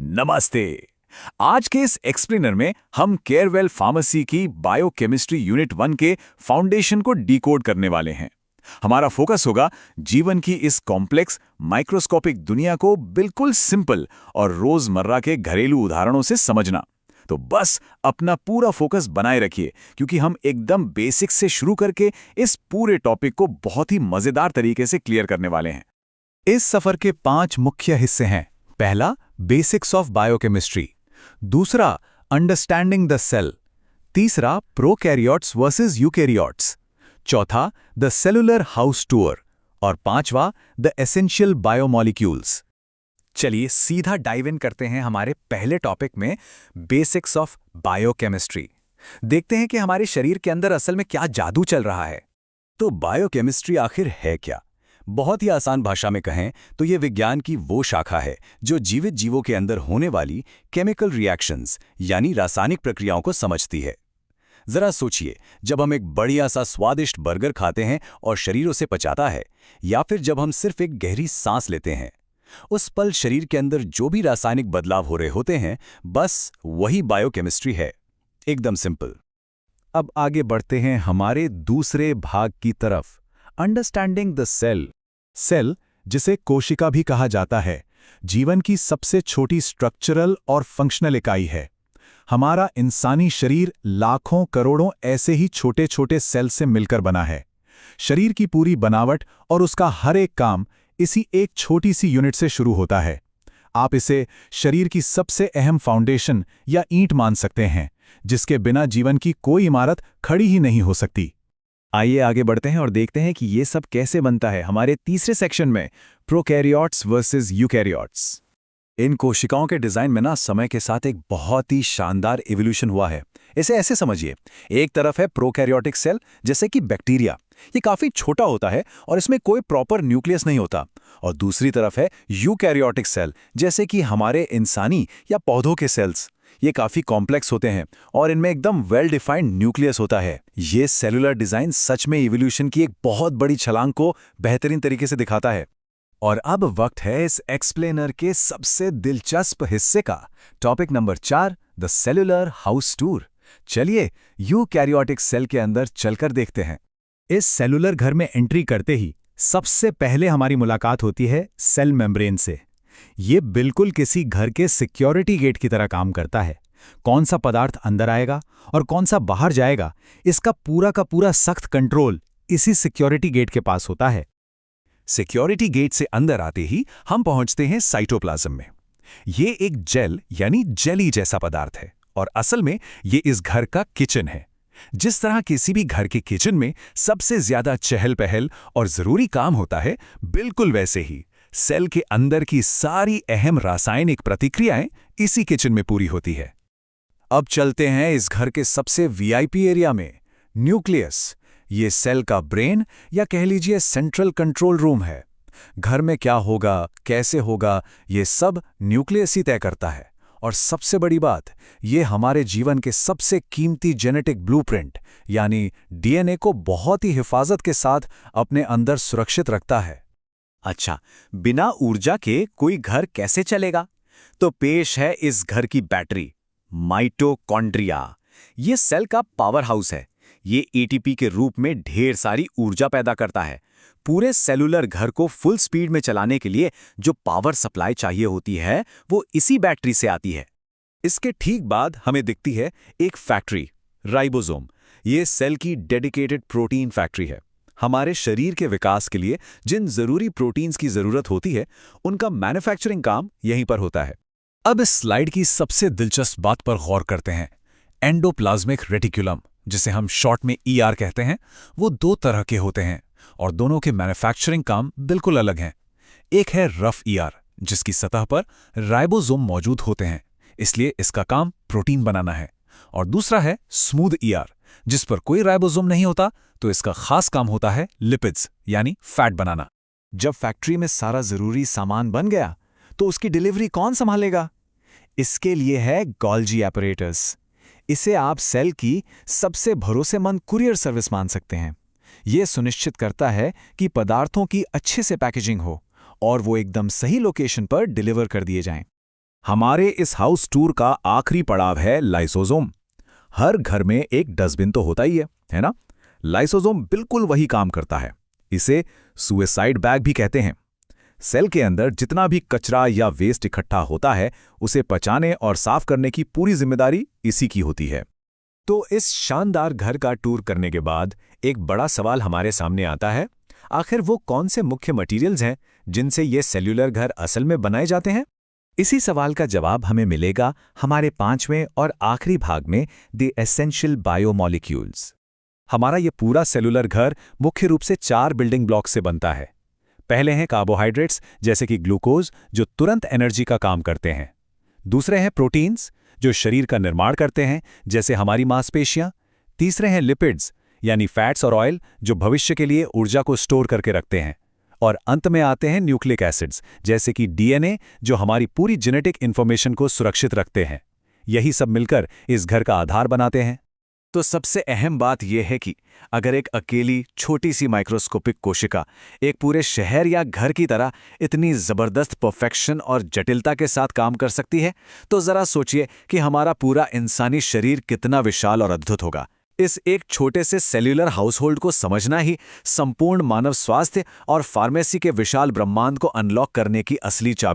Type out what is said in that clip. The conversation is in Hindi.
नमस्ते। आज के इस एक्सप्लेनर में हम केयरवेल फार्मेसी की बायोकेमिस्ट्री यूनिट 1 के फाउंडेशन को डिकोड करने वाले हैं। हमारा फोकस होगा जीवन की इस कॉम्प्लेक्स माइक्रोस्कोपिक दुनिया को बिल्कुल सिंपल और रोजमर्रा के घरेलू उदाहरणों से समझना। तो बस अपना पूरा फोकस बनाए रखिए, क्योंकि हम एकदम बेसिक से शुरू करके इस पूरे टॉपिक को बहुत ही मजेदार तरीके से क्लियर करने वाले हैं। इस सफर के 5 मुख्य हिस्से हैं। पहला, बेसिक्स ऑफ बायोकेमिस्ट्री। दूसरा, अंडरस्टैंडिंग द सेल। तीसरा, प्रोकैरियोट्स वर्सेस यूकैरियोट्स। चौथा, द सेलुलर हाउस टूर। और पांचवा, द एसेंशियल बायोमॉलिक्यूल्स। चलिए सीधा डाइव इन करते हैं हमारे पहले टॉपिक में, बेसिक्स ऑफ बायोकेमिस्ट्री। देखते हैं कि हमारे शरीर के अंदर असल में क्या जादू चल रहा है। तो बायोकेमिस्ट्री आखिर है क्या? बहुत ही आसान भाषा में कहें तो ये विज्ञान की वो शाखा है जो जीवित जीवों के अंदर होने वाली केमिकल रिएक्शंस यानी रासायनिक प्रक्रियाओं को समझती है। जरा सोचिए, जब हम एक बढ़िया सा स्वादिष्ट बर्गर खाते हैं और शरीर उसे पचाता है, या फिर जब हम सिर्फ एक गहरी सांस लेते हैं, उस पल शरीर के अंदर जो भी रासायनिक बदलाव हो रहे होते हैं, बस वही बायोकेमिस्ट्री है। एकदम सिंपल। अब आगे बढ़ते हैं हमारे दूसरे भाग की तरफ, अंडरस्टैंडिंग द सेल। सेल, जिसे कोशिका भी कहा जाता है, जीवन की सबसे छोटी स्ट्रक्चरल और फंक्शनल इकाई है। हमारा इंसानी शरीर लाखों करोड़ों ऐसे ही छोटे छोटे सेल से मिलकर बना है। शरीर की पूरी बनावट और उसका हर एक काम इसी एक छोटी सी यूनिट से शुरू होता है। आप इसे शरीर की सबसे अहम फाउंडेशन या ईंट मान सकते हैं, जिसके बिना जीवन की कोई इमारत खड़ी ही नहीं हो सकती। आइए आगे बढ़ते हैं और देखते हैं कि ये सब कैसे बनता है हमारे तीसरे सेक्शन में, प्रोकैरियोट्स वर्सेस यूकैरियोट्स। इन कोशिकाओं के डिजाइन में ना समय के साथ एक बहुत ही शानदार इवोल्यूशन हुआ है। इसे ऐसे समझिए, एक तरफ है प्रोकैरियोटिक सेल, जैसे कि बैक्टीरिया। ये काफी छोटा होता है और इसमें कोई प्रॉपर न्यूक्लियस नहीं होता। और दूसरी तरफ है यूकैरियोटिक सेल, जैसे कि हमारे इंसानी या पौधों के सेल्स। ये काफी कॉम्प्लेक्स होते हैं और इनमें एकदम वेल डिफाइंड न्यूक्लियस होता है। ये सेलुलर डिजाइन सच में इवोल्यूशन की एक बहुत बड़ी छलांग को बेहतरीन तरीके से दिखाता है। और अब वक्त है इस एक्सप्लेनर के सबसे दिलचस्प हिस्से का, topic number 4, the cellular house tour. चलिए यूकैरियोटिक सेल के अंदर चलकर देखते हैं। इस सेलुलर घर में एंट्री करते ही सबसे पहले हमारी मुलाकात होती है सेल मेम्ब्रेन से। ये बिल्कुल किसी घर के सिक्योरिटी गेट की तरह काम करता है। कौन सा पदार्थ अंदर आएगा और कौन सा बाहर जाएगा, इसका पूरा का पूरा सख्त कंट्रोल इसी सिक्योरिटी गेट के पास होता है। सिक्योरिटी गेट से अंदर आते ही हम पहुंचते हैं साइटोप्लाज्म में। ये एक जेल यानी जेली जैसा पदार्थ है और असल में ये इस घर का किचन है। जिस तरह किसी भी घर के किचन में सबसे ज्यादा चहल पहल और जरूरी काम होता है, बिल्कुल वैसे ही सेल के अंदर की सारी अहम रासायनिक प्रतिक्रियाएं इसी किचन में पूरी होती है। अब चलते हैं इस घर के सबसे वीआईपी एरिया में, न्यूक्लियस। ये सेल का ब्रेन या कह लीजिए सेंट्रल कंट्रोल रूम है। घर में क्या होगा, कैसे होगा, ये सब न्यूक्लियस ही तय करता है। और सबसे बड़ी बात, ये हमारे जीवन के सबसे कीमती जेनेटिक ब्लूप्रिंट यानी डीएनए को बहुत ही हिफाजत के साथ अपने अंदर सुरक्षित रखता है। अच्छा, बिना ऊर्जा के कोई घर कैसे चलेगा? तो पेश है इस घर की बैटरी, माइटोकॉन्ड्रिया। ये सेल का पावर हाउस है। ये एटीपी के रूप में ढेर सारी ऊर्जा पैदा करता है। पूरे सेलुलर घर को फुल स्पीड में चलाने के लिए जो पावर सप्लाई चाहिए होती है, वो इसी बैटरी से आती है। इसके ठीक बाद हमें दिखती है एक फैक्ट्री, राइबोसोम। ये सेल की डेडिकेटेड प्रोटीन फैक्ट्री है। हमारे शरीर के विकास के लिए जिन जरूरी प्रोटीन्स की जरूरत होती है, उनका मैन्युफैक्चरिंग काम यहीं पर होता है। अब इस स्लाइड की सबसे दिलचस्प बात पर गौर करते हैं। एंडोप्लाज्मिक रेटिकुलम, जिसे हम शॉर्ट में ईआर कहते हैं, वो 2 तरह के होते हैं और दोनों के मैन्युफैक्चरिंग काम बिल्कुल अलग हैं। एक है रफ ईआर, जिसकी सतह पर राइबोसोम मौजूद होते हैं, इसलिए इसका काम प्रोटीन बनाना है। और दूसरा है स्मूथ ईआर, जिस पर कोई राइबोसोम नहीं होता, तो इसका खास काम होता है लिपिड्स यानी फैट बनाना। जब फैक्ट्री में सारा जरूरी सामान बन गया, तो उसकी डिलीवरी कौन संभालेगा? इसके लिए है गोल्जी एपरेटस। इसे आप सेल की सबसे भरोसेमंद कुरियर सर्विस मान सकते हैं। यह सुनिश्चित करता है कि पदार्थों की अच्छे से पैकेजिंग हो और वो एकदम सही लोकेशन पर डिलीवर कर दिए जाएं। हमारे इस हाउस टूर का आखिरी पड़ाव है लाइसोसोम। हर घर में एक डस्टबिन तो होता ही है ना? लाइसोसोम बिल्कुल वही काम करता है। इसे सुसाइड बैग भी कहते हैं। सेल के अंदर जितना भी कचरा या वेस्ट इकट्ठा होता है, उसे पचाने और साफ करने की पूरी जिम्मेदारी इसी की होती है। तो इस शानदार घर का टूर करने के बाद एक बड़ा सवाल हमारे सामने आता है, आखिर वो कौन से मुख्य मटेरियल्स हैं जिनसे ये सेल्यूलर घर असल में बनाए जाते हैं? इसी सवाल का जवाब हमें मिलेगा हमारे 5वें और आखिरी भाग में, द एसेंशियल बायोमॉलिक्यूल्स। हमारा ये पूरा सेलुलर घर मुख्य रूप से 4 बिल्डिंग ब्लॉक से बनता है। पहले हैं कार्बोहाइड्रेट्स जैसे कि ग्लूकोज, जो तुरंत एनर्जी का काम करते हैं। दूसरे हैं प्रोटीन्स, जो शरीर का निर्माण करते हैं जैसे हमारी मांसपेशियां। तीसरे हैं लिपिड्स यानी फैट्स और ऑयल, जो भविष्य के लिए ऊर्जा को स्टोर करके रखते हैं। और अंत में आते हैं न्यूक्लिक एसिड्स जैसे कि डीएनए, जो हमारी पूरी जेनेटिक इंफॉर्मेशन को सुरक्षित रखते हैं। यही सब मिलकर इस घर का आधार बनाते हैं। तो सबसे अहम बात यह है कि अगर एक अकेली छोटी सी माइक्रोस्कोपिक कोशिका एक पूरे शहर या घर की तरह इतनी जबरदस्त परफेक्शन और जटिलता के साथ काम कर सकती है, तो जरा सोचिए कि हमारा पूरा इंसानी शरीर कितना विशाल और अद्भुत होगा। इस एक छोटे से सेल्यूलर हाउसहोल्ड को समझना ही संपूर्ण मानव स्वास्थ्य और फार्मेसी के विशाल ब्रह्मांड को अनलॉक करने की असली चाबी